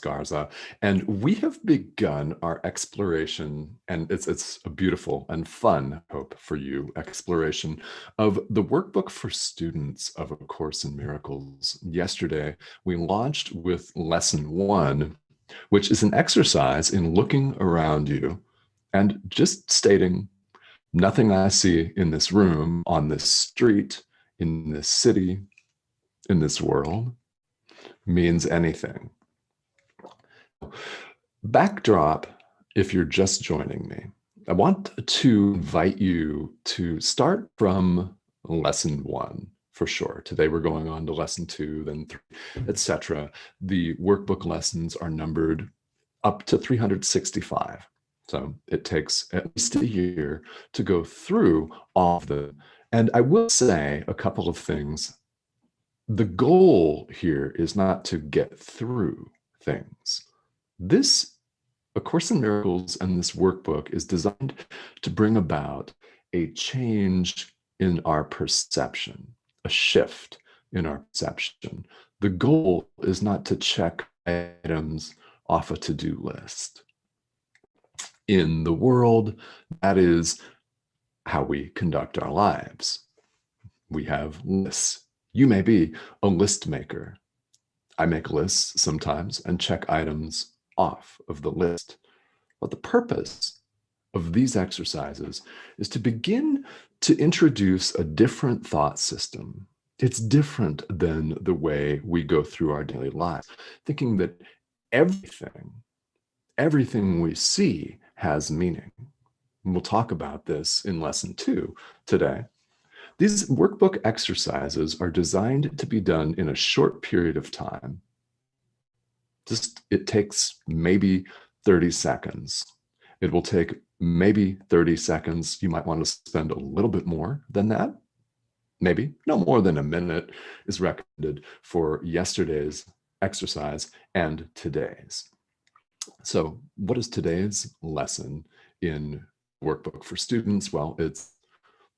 Garza, and we have begun our exploration, and it's a beautiful and fun, hope for you, exploration of the workbook for students of A Course in Miracles. Yesterday, we launched with lesson 1, which is an exercise in looking around you and just stating, nothing I see in this room, on this street, in this city, in this world means anything. Backdrop, if you're just joining me, I want to invite you to start from lesson 1 for sure. Today we're going on to lesson 2, then 3, etc. The workbook lessons are numbered up to 365. So it takes at least a year to go through all of them. And I will say a couple of things. The goal here is not to get through things. This, A Course in Miracles, and this workbook is designed to bring about a change in our perception, a shift in our perception. The goal is not to check items off a to-do list. In the world, that is how we conduct our lives. We have lists. You may be a list maker. I make lists sometimes and check items off of the list. But the purpose of these exercises is to begin to introduce a different thought system. It's different than the way we go through our daily lives, thinking that everything we see has meaning. And we'll talk about this in lesson 2 today. These workbook exercises are designed to be done in a short period of time. It takes maybe 30 seconds. It will take maybe 30 seconds. You might want to spend a little bit more than that. Maybe no more than a minute is recommended for yesterday's exercise and today's. So what is today's lesson in Workbook for Students? Well, it's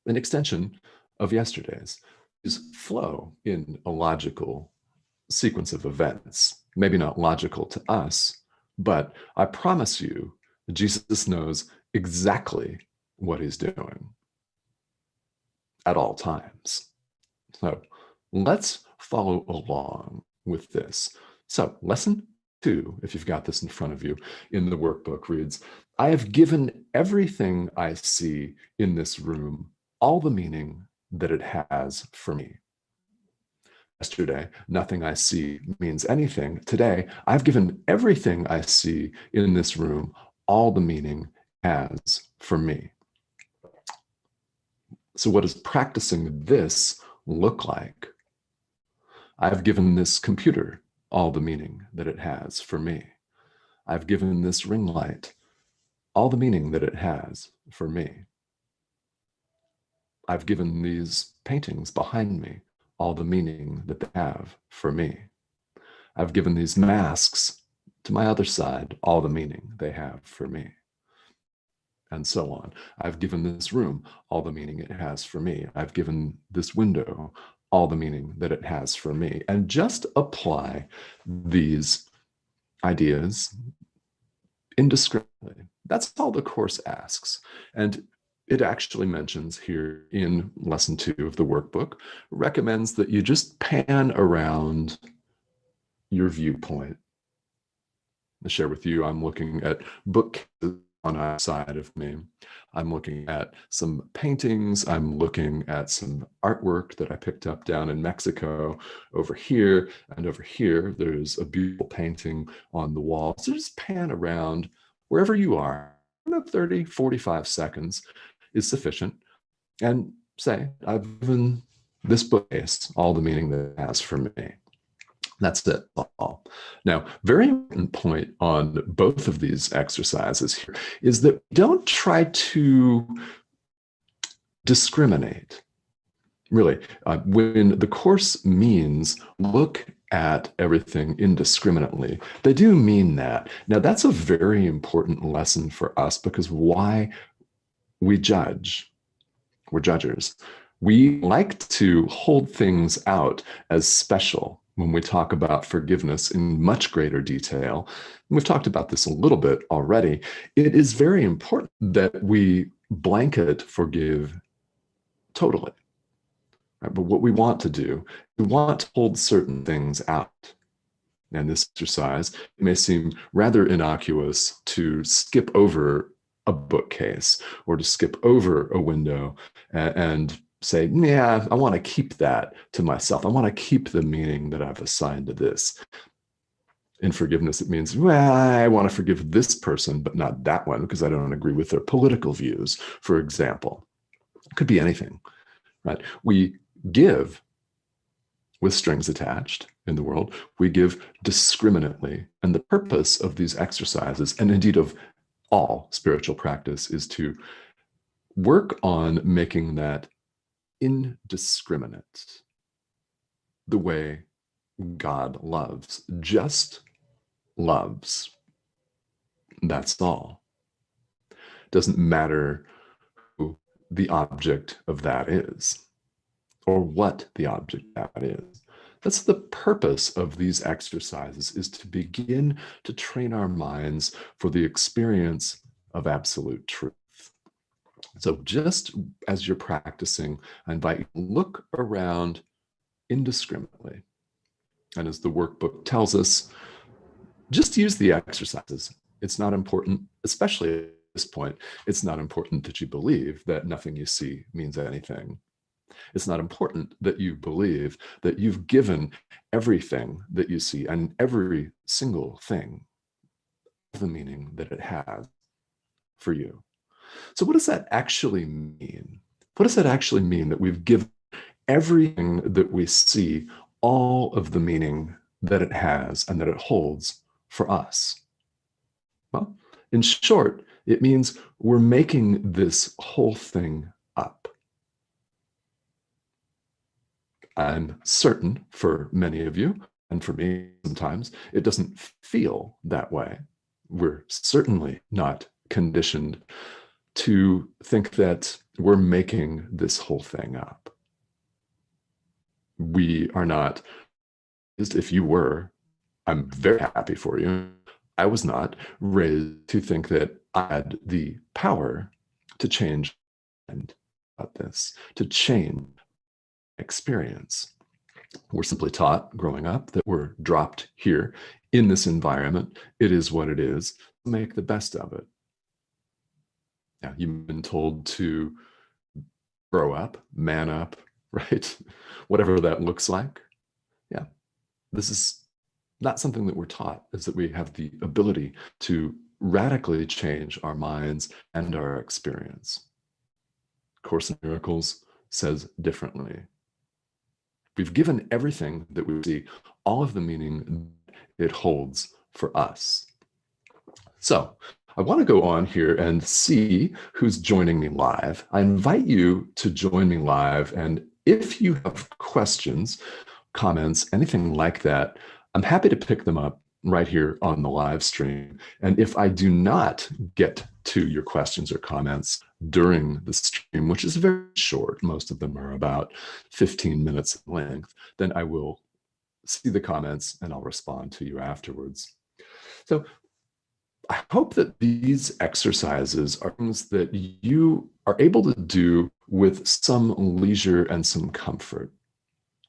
an extension of yesterday's. Is flow in a logical sequence of events. Maybe not logical to us, but I promise you, Jesus knows exactly what he's doing at all times. So let's follow along with this. So lesson 2, if you've got this in front of you in the workbook, reads, I have given everything I see in this room all the meaning that it has for me. Yesterday, nothing I see means anything. Today, I've given everything I see in this room all the meaning it has for me. So what does practicing this look like? I've given this computer all the meaning that it has for me. I've given this ring light all the meaning that it has for me. I've given these paintings behind me all the meaning that they have for me. I've given these masks to my other side all the meaning they have for me. And so on. I've given this room all the meaning it has for me. I've given this window all the meaning that it has for me. And just apply these ideas indiscriminately. That's all the Course asks. And it actually mentions here in lesson 2 of the workbook, recommends that you just pan around your viewpoint. I'll share with you, I'm looking at bookcases on either side of me. I'm looking at some paintings. I'm looking at some artwork that I picked up down in Mexico. Over here and over here, there's a beautiful painting on the wall. So just pan around wherever you are. 30, 45 seconds is sufficient. And say, I've given this bookcase all the meaning that it has for me. That's it all. Now, very important point on both of these exercises here is that don't try to discriminate. Really, when the Course means look at everything indiscriminately, they do mean that. Now, that's a very important lesson for us because why we judge. We're judgers. We like to hold things out as special. when we talk about forgiveness in much greater detail, and we've talked about this a little bit already, it is very important that we blanket forgive totally. Right? But what we want to do, we want to hold certain things out. And this exercise, it may seem rather innocuous to skip over a bookcase or to skip over a window and say, yeah, I want to keep that to myself. I want to keep the meaning that I've assigned to this. In forgiveness, it means, well, I want to forgive this person, but not that one because I don't agree with their political views, for example. It could be anything, right? We give with strings attached in the world. We give discriminately. And the purpose of these exercises, and indeed of all spiritual practice, is to work on making that indiscriminate, the way God loves, just loves. That's all. Doesn't matter who the object of that is or what the object of that is. That's the purpose of these exercises, is to begin to train our minds for the experience of absolute truth. So just as you're practicing, I invite you to look around indiscriminately. And as the workbook tells us, just use the exercises. It's not important, especially at this point, it's not important that you believe that nothing you see means anything. It's not important that you believe that you've given everything that you see and every single thing the meaning that it has for you. So what does that actually mean? What does that actually mean that we've given everything that we see all of the meaning that it has and that it holds for us? Well, in short, it means we're making this whole thing up. I'm certain for many of you, and for me sometimes, it doesn't feel that way. We're certainly not conditioned to think that we're making this whole thing up. We are not, if you were, I'm very happy for you. I was not raised to think that I had the power to change about this, to change experience. We're simply taught growing up that we're dropped here in this environment. It is what it is. Make the best of it. Now, you've been told to grow up, man up, right? Whatever that looks like. Yeah, this is not something that we're taught, is that we have the ability to radically change our minds and our experience. Course in Miracles says differently. We've given everything that we see, all of the meaning it holds for us. So I want to go on here and see who's joining me live. I invite you to join me live. And if you have questions, comments, anything like that, I'm happy to pick them up right here on the live stream. And if I do not get to your questions or comments during the stream, which is very short, most of them are about 15 minutes in length, then I will see the comments and I'll respond to you afterwards. So I hope that these exercises are things that you are able to do with some leisure and some comfort.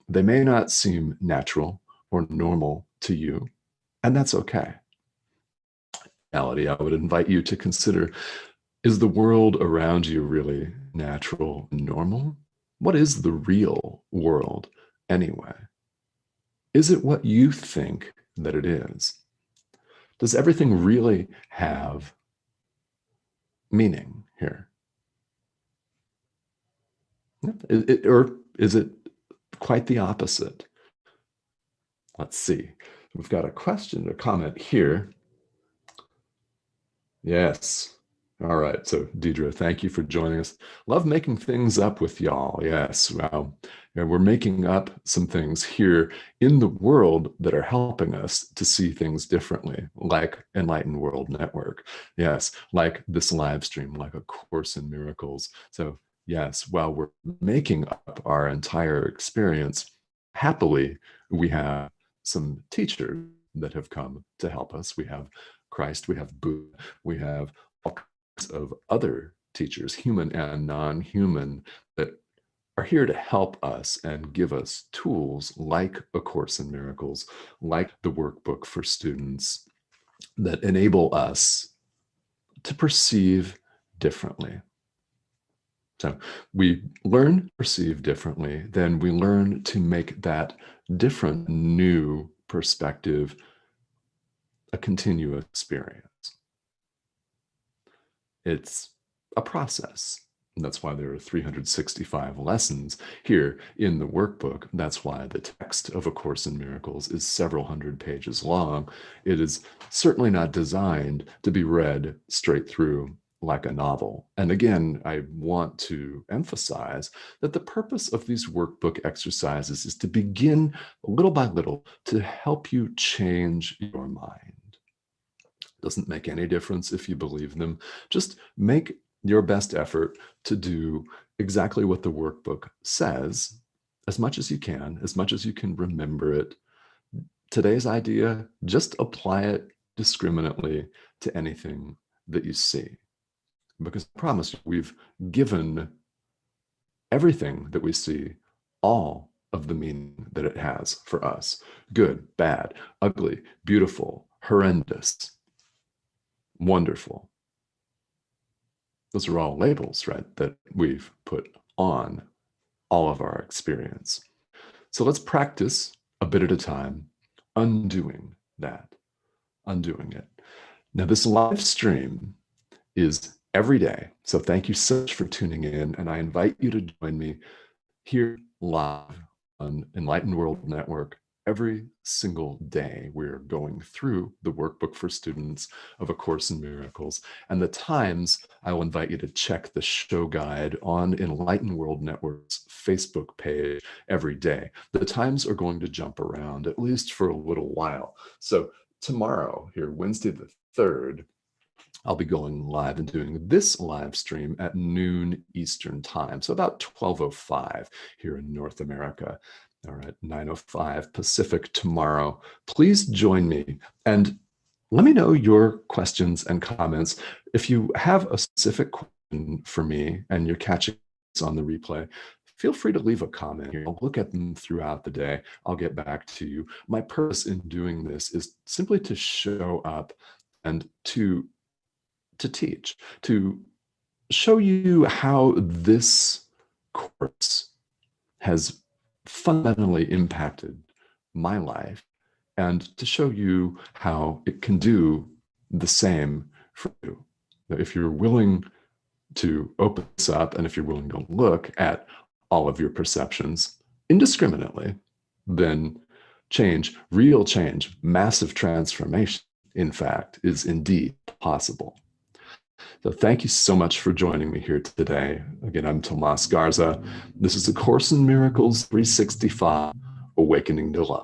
They may not seem natural or normal to you, and that's okay. I would invite you to consider, is the world around you really natural and normal? What is the real world anyway? Is it what you think that it is? Does everything really have meaning here? Or is it quite the opposite? Let's see. We've got a question or comment here. Yes. All right. So, Deidre, thank you for joining us. Love making things up with y'all. Yes. Wow. And we're making up some things here in the world that are helping us to see things differently, like Enlightened World Network. Yes. Like this live stream, like A Course in Miracles. So, yes, while we're making up our entire experience, happily, we have some teachers that have come to help us. We have Christ, we have Buddha, we have all kinds of other teachers, human and non-human, that are here to help us and give us tools like A Course in Miracles, like the workbook for students, that enable us to perceive differently. So we learn to perceive differently, then we learn to make that different, new perspective a continuous experience. It's a process. And that's why there are 365 lessons here in the workbook. That's why the text of A Course in Miracles is several hundred pages long. It is certainly not designed to be read straight through like a novel. And again, I want to emphasize that the purpose of these workbook exercises is to begin little by little to help you change your mind. Doesn't make any difference if you believe them. Just make your best effort to do exactly what the workbook says, as much as you can remember it. Today's idea, just apply it discriminately to anything that you see. Because I promise you, we've given everything that we see all of the meaning that it has for us. Good, bad, ugly, beautiful, horrendous, wonderful. Those are all labels, right, that we've put on all of our experience. So let's practice a bit at a time, undoing that, undoing it. Now, this live stream is every day. So thank you so much for tuning in. And I invite you to join me here live on Enlightened World Network. Every single day, we're going through the workbook for students of A Course in Miracles. And the times, I will invite you to check the show guide on Enlightened World Network's Facebook page every day. The times are going to jump around, at least for a little while. So tomorrow, here, Wednesday the 3rd, I'll be going live and doing this live stream at noon Eastern time. So about 12:05 here in North America. All right, 9:05 Pacific tomorrow. Please join me and let me know your questions and comments. If you have a specific question for me and you're catching this on the replay, feel free to leave a comment here. I'll look at them throughout the day. I'll get back to you. My purpose in doing this is simply to show up and to teach, to show you how this course has fundamentally impacted my life, and to show you how it can do the same for you. If you're willing to open this up, and if you're willing to look at all of your perceptions indiscriminately, then change, real change, massive transformation, in fact, is indeed possible. So thank you so much for joining me here today. Again, I'm Tomas Garza. This is A Course in Miracles 365, Awakening to Love.